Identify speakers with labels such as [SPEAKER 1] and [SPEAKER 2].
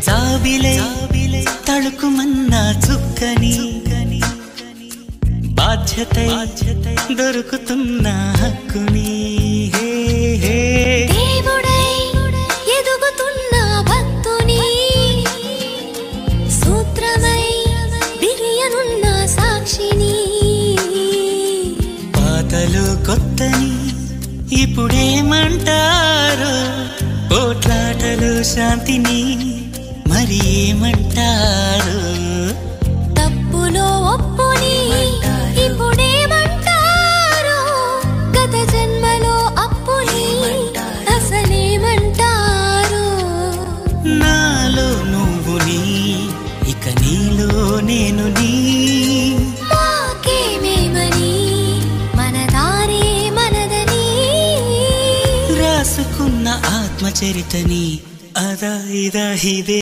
[SPEAKER 1] జాబిలే తళుకుమన్నా చుక్కని బాధ్యతై దొరుకుతున్న హక్కుని
[SPEAKER 2] దేవుడై ఎదుగుతున్న భక్తుని సూత్రమై బిరియనున్న సాక్షిని
[SPEAKER 1] పాతలు కొత్తని ఇప్పుడేమంటారు పోట్లాటలు శాంతిని మరి ఏమంటారు
[SPEAKER 2] తప్పులో ఒప్పుని ఇప్పుడేమంటారు గత జన్మలో అప్పుని అసలేమంటారు
[SPEAKER 1] నాలో నువ్వు నీ ఇక నీలో నేను నీ
[SPEAKER 2] మాకేమేమని మన దారే మనదని
[SPEAKER 1] రాసుకున్న ఆత్మచరితని అదా ఇదా ఇదే